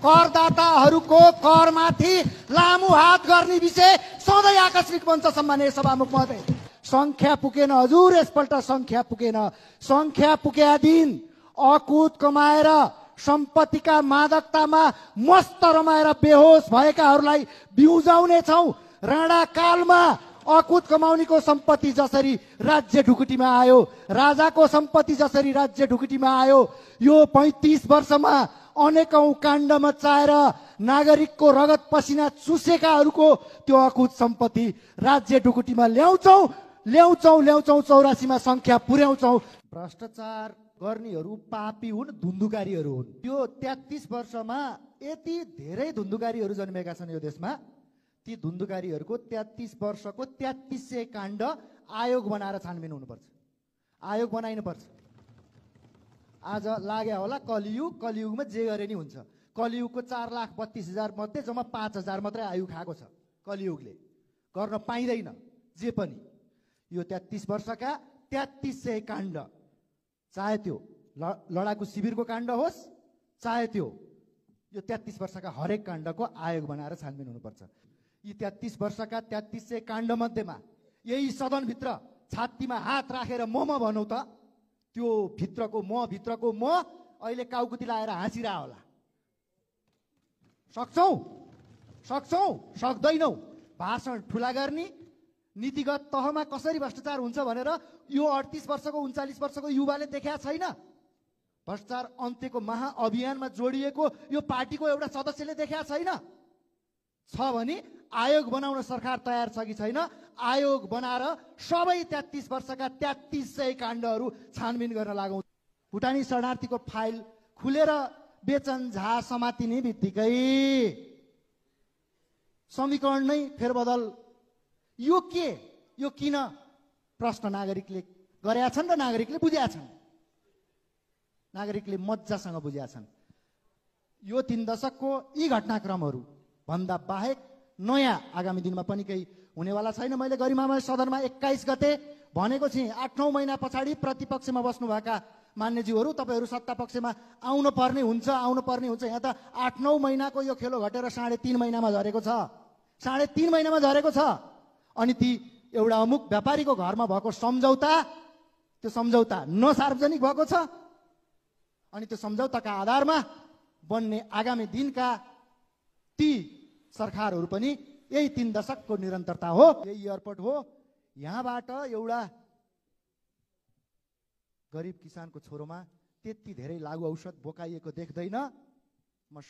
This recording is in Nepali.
करदाताहरूको करमाथि लामो हात गर्ने विषय सधैँ आकस्मिक बन्छ। सम्माननीय सभामुख महोदय, संख्या पुगेन हजुर, यसपल्ट संख्या पुगेन। संख्या पुगेका दिन अकुत कमाएर सम्पत्तिका मादकतामा मस्त रमाएर बेहोस भएकाहरूलाई बिउजाउने छौं। राणा कालमा अकुत कमाउनेको सम्पत्ति जसरी राज्य ढुकुटीमा आयो, राजाको सम्पत्ति जसरी राज्य ढुकुटीमा आयो, यो 35 वर्षमा अनेकौं काण्ड मचाएर नागरिकको रगत पसिना चुसेकाहरूको त्यो अकुत सम्पत्ति राज्य ढुकुटीमा ल्याउँछौं। 84 मा संख्या पुर्याउँछौं। भ्रष्टाचार गर्नेहरू पापी हुन्, धुन्धुकारीहरू हुन्। त्यो 33 वर्षमा यति धेरै धुन्धुकारीहरू जन्मेका छन् यो देशमा। ती धुन्धुकारीहरूको 33 वर्षको 3300 काण्ड आयोग बनाएर छानबिन हुनुपर्छ, आयोग बनाइनुपर्छ। आज लाग्यो होला कलियुग, कलियुगमा जे गरे नि हुन्छ। कलियुगको 4,32,000 मध्ये जम्मा 5,000 मात्रै आयु खाएको छ। कलियुगले गर्न पाइँदैन जे पनि। यो 33 वर्षका 3300 काण्ड, चाहे त्यो लडाकु शिविरको काण्ड होस्, चाहे त्यो यो 33 वर्षका हरेक काण्डको आयोग बनाएर छानबिन हुनुपर्छ। यी 33 वर्षका 3300 काण्ड मध्येमा यही सदनभित्र छातीमा हात राखेर म भनौ त, त्यो भित्रको म अहिले काउकुती लाएर हाँसिरह होला। सक्छौं? सक्दैनौ। भाषण ठुला गर्ने, नीतिगत तहमा कसरी भ्रष्टाचार हुन्छ भनेर यो 38 वर्षको 39 वर्षको युवाले देखेका छैन। भ्रष्टाचार अन्त्यको महाअभियानमा जोडिएको यो पार्टीको एउटा सदस्यले देखेका छैन। छ भने आयोग बनाउन सरकार तयार छ कि छैन? आयोग बनाएर सबै 33 वर्षका 3300 काण्डहरू छानबिन गर्न लागौं। भुटानी शरणार्थीको फाइल खुलेर बेचन झा समातिने बित्तिकै समीकरण नै फेरबदल। यो के, यो किन? प्रश्न नागरिकले गरेका छन् र नागरिकले बुझेका छन्। नागरिकले मज्जासँग बुझेका छन्। यो 3 दशकको यी घटनाक्रमहरू भन्दा बाहेक नयाँ आगामी दिनमा पनि केही हुनेवाला छैन। मैले गरिमामय सदनमा 21 गते भनेको थिएँ, 8-9 महिना पछाडि प्रतिपक्षमा बस्नुभएका मान्यज्यूहरू, तपाईँहरू सत्ता पक्षमा आउनु पर्ने हुन्छ। यहाँ त 8-9 महिनाको यो खेलो घटेर 3.5 महिनामा झरेको छ। 3.5 महिनामा झरेको छ। अनि ती एउटा अमुक व्यापारीको घरमा भएको सम्झौता, त्यो सम्झौता नसार्वजनिक भएको छ। अनि त्यो सम्झौताका आधारमा बन्ने आगामी दिनका ती सरकारहरू पनि यही 3 दशकको निरन्तरता हो। यही एयरपोर्ट हो। यहाँबाट एउटा गरिब किसानको छोरोमा त्यति धेरै लागु औषध बोकाइएको देख्दैन म।